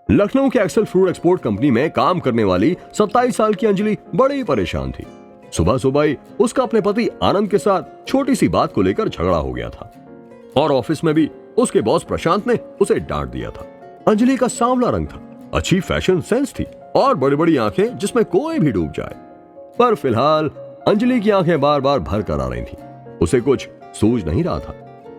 लखनऊ के Excel fruit export company में काम करने वाली 27 साल की अंजलि बड़ी परेशान थी। सुबह सुबह ही उसका अपने पति आनंद के साथ छोटी सी बात को लेकर झगड़ा हो गया था और ऑफिस में भी उसके बॉस प्रशांत ने उसे डांट दिया था। अंजलि का सांवला रंग था, अच्छी फैशन सेंस थी और बड़ी बड़ी आंखें जिसमें कोई भी डूब जाए। पर फिलहाल अंजलि की आंखें बार बार भर कर आ रही थी। उसे कुछ सूझ नहीं रहा था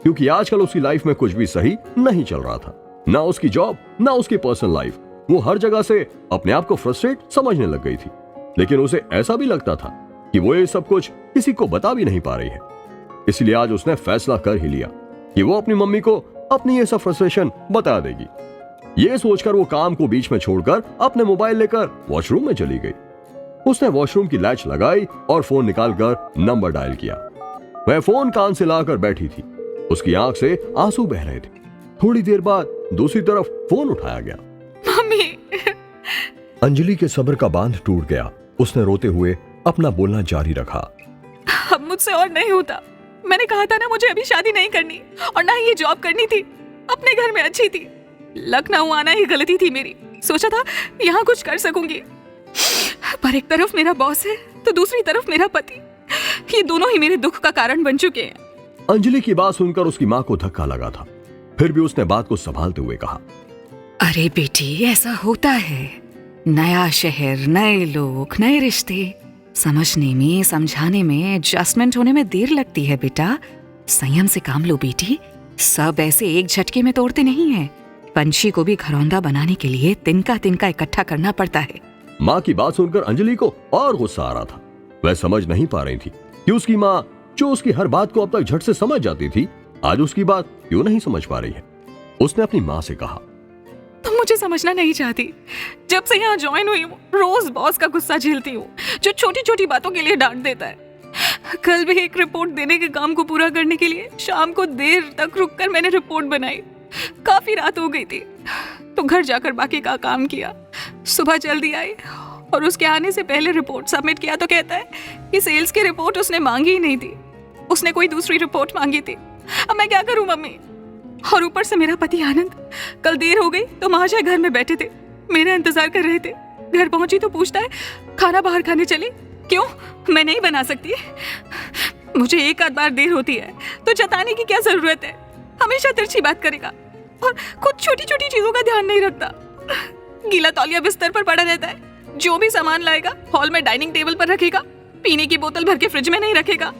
क्योंकि आजकल उसकी लाइफ में कुछ भी सही नहीं चल रहा था, ना उसकी जॉब ना उसकी पर्सनल लाइफ। वो हर जगह से अपने आप को फ्रस्ट्रेट समझने लग गई थी, लेकिन उसे ऐसा भी लगता था कि वो ये सब कुछ किसी को बता भी नहीं पा रही है। इसलिए आज उसने फैसला कर ही लिया कि वो अपनी मम्मी को अपनी ये सब फ्रस्ट्रेशन बता देगी। ये सोचकर वो काम को बीच में छोड़कर अपने मोबाइल लेकर वॉशरूम में चली गई। उसने वॉशरूम की लैच लगाई और फोन निकालकर नंबर डायल किया। वह फोन कान से लाकर बैठी थी, उसकी आंख से आंसू बह रहे थे। थोड़ी देर बाद दूसरी तरफ फोन उठाया गया। मम्मी। अंजलि के सब्र का बांध टूट गया। उसने रोते हुए अपना बोलना जारी रखा। अब मुझसे और नहीं होता। मैंने कहा था ना, मुझे अभी शादी नहीं करनी और ना ही ये जॉब करनी थी। अपने घर में अच्छी थी, लखनऊ आना ही गलती थी मेरी। सोचा था यहाँ कुछ कर सकूंगी, पर एक तरफ मेरा बॉस है तो दूसरी तरफ मेरा पति। ये दोनों ही मेरे दुख का कारण बन चुके हैं। अंजलि की बात सुनकर उसकी माँ को धक्का लगा था, फिर भी उसने बात को संभालते हुए कहा, अरे बेटी, ऐसा होता है। नया शहर, नए लोग, नए रिश्ते, समझने में समझाने में एडजस्टमेंट होने में देर लगती है बेटा। संयम से काम लो बेटी। सब ऐसे एक झटके में तोड़ते नहीं है। पंछी को भी घरौंदा बनाने के लिए तिनका तिनका इकट्ठा करना पड़ता है। माँ की बात सुनकर अंजलि को और गुस्सा आ रहा था। वह समझ नहीं पा रही थी कि उसकी माँ, जो उसकी हर बात को अब तक झट से समझ जाती थी, आज उसकी बात क्यों नहीं समझ पा रही है। उसने अपनी माँ से कहा, तुम मुझे समझना नहीं चाहती। जब से यहाँ ज्वाइन हुई हूँ, रोज बॉस का गुस्सा झेलती हूँ, जो छोटी छोटी बातों के लिए डांट देता है। कल भी एक रिपोर्ट देने के काम को पूरा करने के लिए शाम को देर तक रुककर मैंने रिपोर्ट बनाई। काफी रात हो गई थी तो घर जाकर बाकी का काम किया। सुबह जल्दी आई और उसके आने से पहले रिपोर्ट सबमिट किया तो कहता है कि सेल्स की रिपोर्ट उसने मांगी ही नहीं थी, उसने कोई दूसरी रिपोर्ट मांगी थी। अब मैं क्या करूं मम्मी? और ऊपर से मेरा पति आनंद, कल देर हो गई तो महाशय घर में बैठे थे, मेरा इंतजार कर रहे थे। घर पहुंची तो पूछता है खाना बाहर खाने चले। क्यों, मैं नहीं बना सकती? मुझे एक आध बार देर होती है तो जताने की क्या जरूरत है? हमेशा तिरछी बात करेगा और खुद छोटी छोटी चीजों का ध्यान नहीं रखता। गीला तौलिया बिस्तर पर पड़ा रहता है। जो भी सामान लाएगा हॉल में डाइनिंग टेबल पर रखेगा, पीने की बोतल भर के फ्रिज में नहीं रखेगा।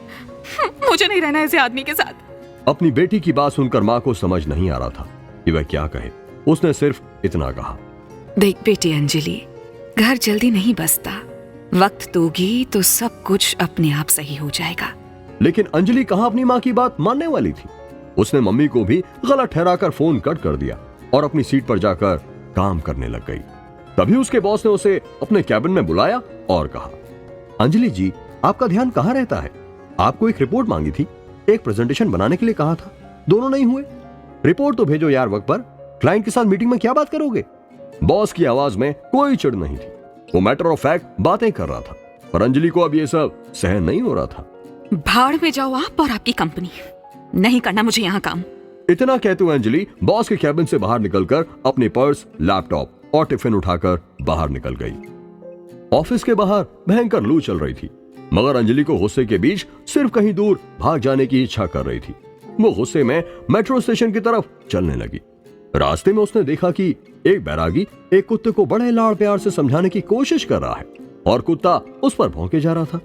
मुझे नहीं रहना ऐसे आदमी के साथ। अपनी बेटी की बात सुनकर माँ को समझ नहीं आ रहा था कि वह क्या कहे। उसने सिर्फ इतना कहा, देख बेटी अंजलि, घर जल्दी नहीं बसता। वक्त दोगी तो सब कुछ अपने आप सही हो जाएगा। लेकिन अंजलि कहाँ अपनी माँ की बात मानने वाली थी। उसने मम्मी को भी गलत ठहराकर फोन कट कर दिया और अपनी सीट पर जाकर काम करने लग गई। तभी उसके बॉस ने उसे अपने कैबिन में बुलाया और कहा, अंजलि जी, आपका ध्यान कहाँ रहता है? आपको एक रिपोर्ट मांगी थी, एक प्रेजेंटेशन बनाने के लिए कहा था, दोनों नहीं हुए। रिपोर्ट तो भेजो यार वक्त पर। क्लाइंट के साथ मीटिंग में क्या बात करोगे? बॉस की आवाज में कोई चिढ़ नहीं थी, वो मैटर ऑफ फैक्ट बातें कर रहा था। पर अंजलि को अब ये सब सहन नहीं हो रहा था। भाड़ में जाओ आप और आपकी कंपनी, नहीं करना मुझे यहाँ काम। इतना कहते हुए अंजलि बॉस के कैबिन से बाहर निकलकर अपने पर्स, लैपटॉप और टिफिन उठाकर बाहर निकल गई। ऑफिस के बाहर भयंकर लू चल रही थी, मगर अंजलि को गुस्से के बीच सिर्फ कहीं दूर भाग जाने की इच्छा कर रही थी। वो गुस्से में मेट्रो स्टेशन की तरफ चलने लगी। रास्ते में उसने देखा कि एक बैरागी एक कुत्ते को बड़े लाड़ प्यार से समझाने की कोशिश कर रहा है और कुत्ता उस पर भौंके जा रहा था।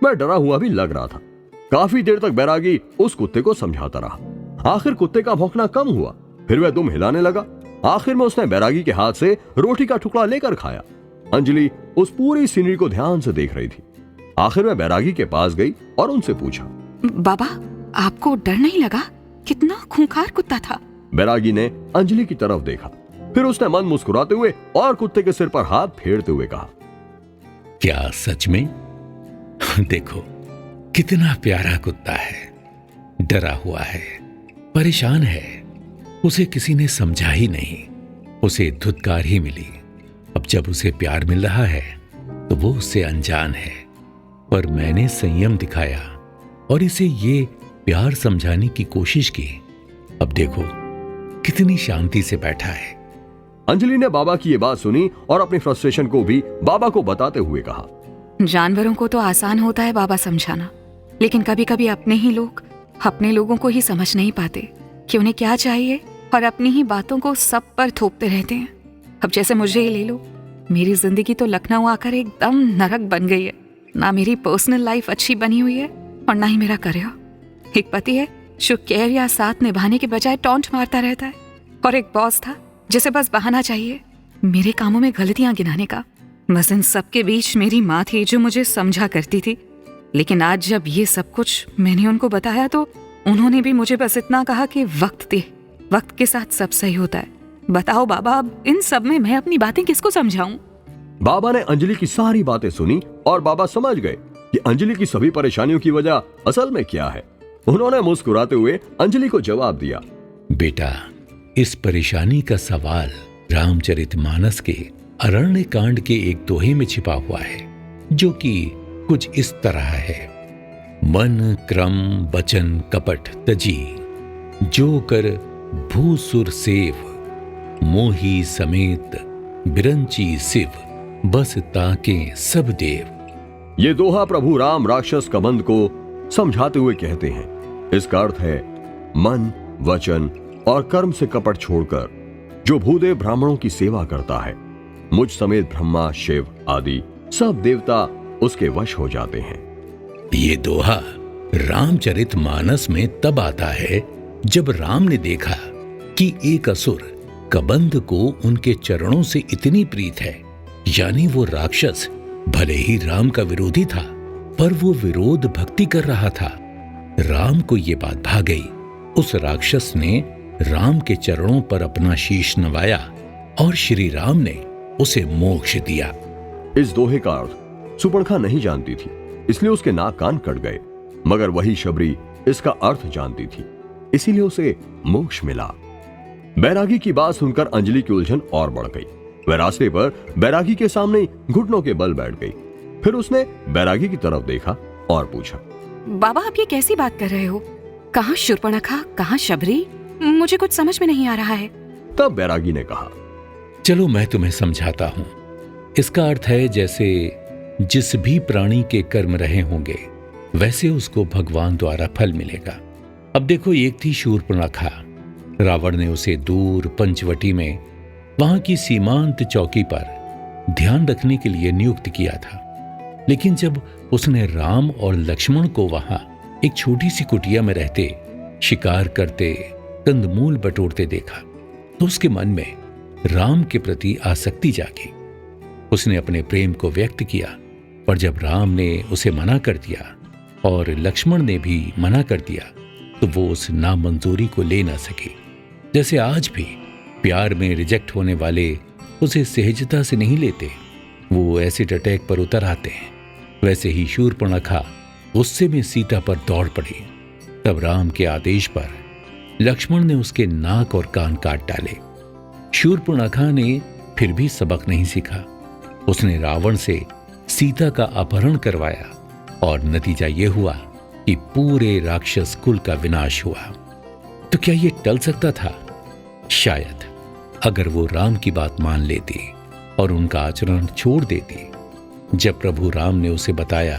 वह डरा हुआ भी लग रहा था। काफी देर तक बैरागी उस कुत्ते को समझाता रहा। आखिर कुत्ते का भौंकना कम हुआ, फिर वह दुम हिलाने लगा। आखिर में उसने बैरागी के हाथ से रोटी का टुकड़ा लेकर खाया। अंजलि उस पूरी सीनरी को ध्यान से देख रही थी। आखिर वह बैरागी के पास गई और उनसे पूछा, बाबा, आपको डर नहीं लगा? कितना खूंखार कुत्ता था। बैरागी ने अंजलि की तरफ देखा, फिर उसने मन मुस्कुराते हुए और कुत्ते के सिर पर हाथ फेरते हुए कहा, क्या सच में? देखो कितना प्यारा कुत्ता है, डरा हुआ है, परेशान है। उसे किसी ने समझा ही नहीं, उसे धुतकार ही मिली। अब जब उसे प्यार मिल रहा है तो वो उससे अनजान है, पर मैंने संयम दिखाया और इसे ये प्यार समझाने की कोशिश की। अब देखो कितनी शांति से बैठा है। अंजलि ने बाबा की ये बात सुनी और अपनी फ्रस्ट्रेशन को भी बाबा को बताते हुए कहा, जानवरों को तो आसान होता है बाबा समझाना, लेकिन कभी कभी अपने ही लोग अपने लोगों को ही समझ नहीं पाते कि उन्हें क्या चाहिए और अपनी ही बातों को सब पर थोपते रहते हैं। अब जैसे मुझे ही ले लो, मेरी जिंदगी तो लखनऊ आकर एकदम नरक बन गई है। ना मेरी पर्सनल लाइफ अच्छी बनी हुई है और ना ही मेरा करियर। एक पति है जो केयर या साथ निभाने के बजाय टॉन्ट मारता रहता है, और एक बॉस था जिसे बस बहाना चाहिए मेरे कामों में गलतियां गिनाने का। बस इन सब के बीच मेरी माँ थी जो मुझे समझा करती थी, लेकिन आज जब ये सब कुछ मैंने उनको बताया तो उन्होंने भी मुझे बस इतना कहा कि वक्त दे, वक्त के साथ सब सही होता है। बताओ बाबा, अब इन सब में मैं अपनी बातें किसको समझाऊं? बाबा ने अंजलि की सारी बातें सुनी और बाबा समझ गए कि अंजलि की सभी परेशानियों की वजह असल में क्या है। उन्होंने मुस्कुराते हुए अंजलि को जवाब दिया, बेटा, इस परेशानी का सवाल रामचरितमानस के अरण्य कांड के एक दोहे में छिपा हुआ है, जो कि कुछ इस तरह है। मन क्रम बचन कपट तजी, जो कर भूसुर सेव, मोही समेत बिरंची शिव, बस ताके सब देव। ये दोहा प्रभु राम राक्षस कबंध को समझाते हुए कहते हैं। इसका अर्थ है, मन वचन और कर्म से कपट छोड़कर जो भूदेव ब्राह्मणों की सेवा करता है, मुझ समेत ब्रह्मा शिव आदि सब देवता उसके वश हो जाते हैं। ये दोहा रामचरितमानस में तब आता है जब राम ने देखा कि एक असुर कबंध को उनके चरणों से इतनी प्रीत है, यानी वो राक्षस भले ही राम का विरोधी था, पर वो विरोध भक्ति कर रहा था। राम को ये बात भा गई। उस राक्षस ने राम के चरणों पर अपना शीश नवाया और श्री राम ने उसे मोक्ष दिया। इस दोहे का अर्थ सुपर्णखा नहीं जानती थी, इसलिए उसके नाक कान कट गए, मगर वही शबरी इसका अर्थ जानती थी, इसीलिए उसे मोक्ष मिला। बैरागी की बात सुनकर अंजलि की उलझन और बढ़ गई। वह रास्ते पर बैरागी के सामने घुटनों के बल बैठ गई। फिर उसने बैरागी की तरफ देखा और पूछा, बाबा आप ये कैसी बात कर रहे हो? कहाँ शूर्पणखा, कहाँ शबरी? मुझे कुछ समझ में नहीं आ रहा है। तब बैरागी ने कहा, चलो मैं तुम्हें समझाता हूं। इसका अर्थ है, जैसे जिस भी प्राणी के कर्म रहे होंगे वैसे उसको भगवान द्वारा फल मिलेगा। अब देखो, एक थी शूर्पणखा। रावण ने उसे दूर पंचवटी में वहां की सीमांत चौकी पर ध्यान रखने के लिए नियुक्त किया था। लेकिन जब उसने राम और लक्ष्मण को वहां एक छोटी सी कुटिया में रहते, शिकार करते, कंदमूल बटोरते देखा, तो उसके मन में राम के प्रति आसक्ति जागी। उसने अपने प्रेम को व्यक्त किया, पर जब राम ने उसे मना कर दिया और लक्ष्मण ने भी मना कर दिया, तो वो उस नामंजूरी को ले ना सके। जैसे आज भी प्यार में रिजेक्ट होने वाले उसे सहजता से नहीं लेते, वो एसिड अटैक पर उतर आते हैं, वैसे ही शूर्पणखा गुस्से में सीता पर दौड़ पड़ी। तब राम के आदेश पर लक्ष्मण ने उसके नाक और कान काट डाले। शूर्पणखा ने फिर भी सबक नहीं सीखा। उसने रावण से सीता का अपहरण करवाया और नतीजा यह हुआ कि पूरे राक्षस कुल का विनाश हुआ। तो क्या यह टल सकता था? शायद, अगर वो राम की बात मान लेती और उनका आचरण छोड़ देती। जब प्रभु राम ने उसे बताया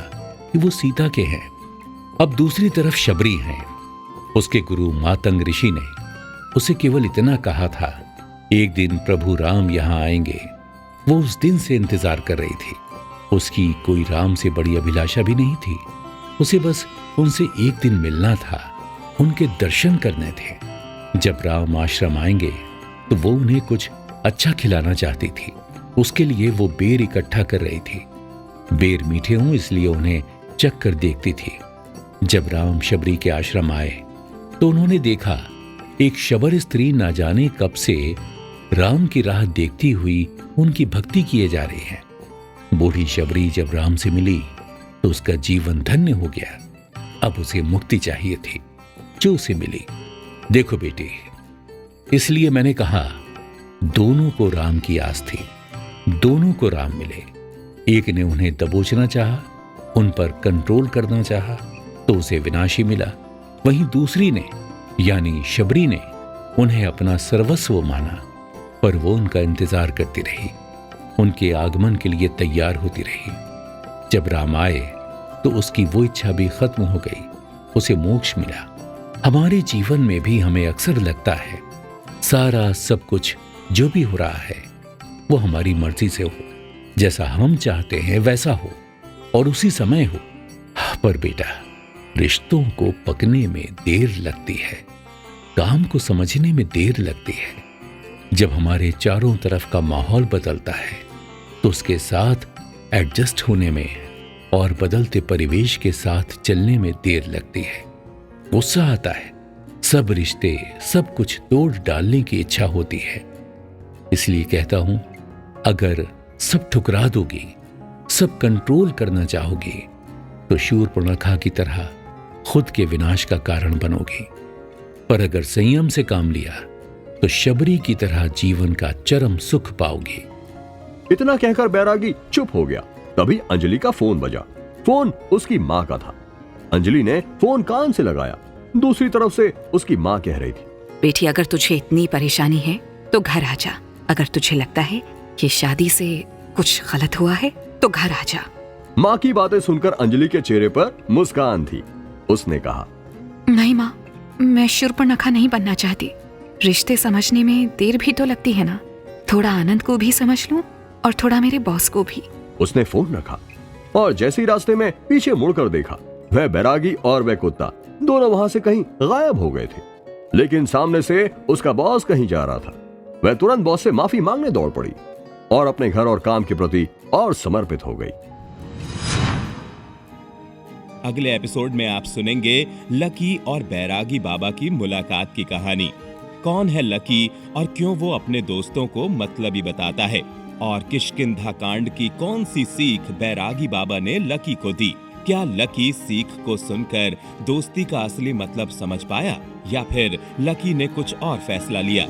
कि वो सीता के हैं। अब दूसरी तरफ शबरी हैं। उसके गुरु मातंग ऋषि ने उसे केवल इतना कहा था, एक दिन प्रभु राम यहां आएंगे। वो उस दिन से इंतजार कर रही थी। उसकी कोई राम से बड़ी अभिलाषा भी नहीं थी। उसे बस उनसे एक दिन मिलना था, उनके दर्शन करने थे। जब राम आश्रम आएंगे तो वो उन्हें कुछ अच्छा खिलाना चाहती थी। उसके लिए वो बेर इकट्ठा कर रही थी। बेर मीठे हों इसलिए उन्हें चख कर देखती थी। जब राम शबरी के आश्रम आए तो उन्होंने देखा एक शबर स्त्री ना जाने कब से राम की राह देखती हुई उनकी भक्ति किए जा रही है। बूढ़ी शबरी जब राम से मिली तो उसका जीवन धन्य हो गया। अब उसे मुक्ति चाहिए थी, जो उसे मिली। देखो बेटी, इसलिए मैंने कहा, दोनों को राम की आस थी, दोनों को राम मिले। एक ने उन्हें दबोचना चाहा, उन पर कंट्रोल करना चाहा, तो उसे विनाशी मिला। वहीं दूसरी ने, यानी शबरी ने, उन्हें अपना सर्वस्व माना पर वो उनका इंतजार करती रही, उनके आगमन के लिए तैयार होती रही। जब राम आए तो उसकी वो इच्छा भी खत्म हो गई, उसे मोक्ष मिला। हमारे जीवन में भी हमें अक्सर लगता है सारा सब कुछ जो भी हो रहा है वो हमारी मर्जी से हो, जैसा हम चाहते हैं वैसा हो और उसी समय हो। पर बेटा, रिश्तों को पकने में देर लगती है, काम को समझने में देर लगती है। जब हमारे चारों तरफ का माहौल बदलता है तो उसके साथ एडजस्ट होने में और बदलते परिवेश के साथ चलने में देर लगती है। गुस्सा आता है, सब रिश्ते सब कुछ तोड़ डालने की इच्छा होती है। इसलिए कहता हूं, अगर सब ठुकरा दोगी, सब कंट्रोल करना चाहोगी तो शूर्पणखा की तरह खुद के विनाश का कारण बनोगी। पर अगर संयम से काम लिया तो शबरी की तरह जीवन का चरम सुख पाओगी। इतना कहकर बैरागी चुप हो गया। तभी अंजलि का फोन बजा। फोन उसकी माँ का था। अंजलि ने फोन कान से लगाया। दूसरी तरफ से उसकी माँ कह रही थी, बेटी, अगर तुझे इतनी परेशानी है तो घर आ जा। अगर तुझे लगता है कि शादी से कुछ गलत हुआ है तो घर आ जा। माँ की बातें सुनकर अंजलि के चेहरे पर मुस्कान थी। उसने कहा, नहीं माँ, मैं शूर्पणखा नहीं बनना चाहती। रिश्ते समझने में देर भी तो लगती है ना। थोड़ा आनंद को भी समझ लूं और थोड़ा मेरे बॉस को भी। उसने फोन रखा और जैसे ही रास्ते में पीछे मुड़कर देखा, वह बैरागी और वह कुत्ता दोनों वहां से कहीं गायब हो गए थे। लेकिन सामने से उसका बॉस कहीं जा रहा था। वह तुरंत बॉस से माफी मांगने दौड़ पड़ी और अपने घर और काम के प्रति और समर्पित हो गई। अगले एपिसोड में आप सुनेंगे लकी और बैरागी बाबा की मुलाकात की कहानी। कौन है लकी और क्यों वो अपने दोस्तों को मतलबी बताता है, और किष्किंधा कांड की कौन सी सीख बैरागी बाबा ने लकी को दी। क्या लकी सीख को सुनकर दोस्ती का असली मतलब समझ पाया या फिर लकी ने कुछ और फैसला लिया।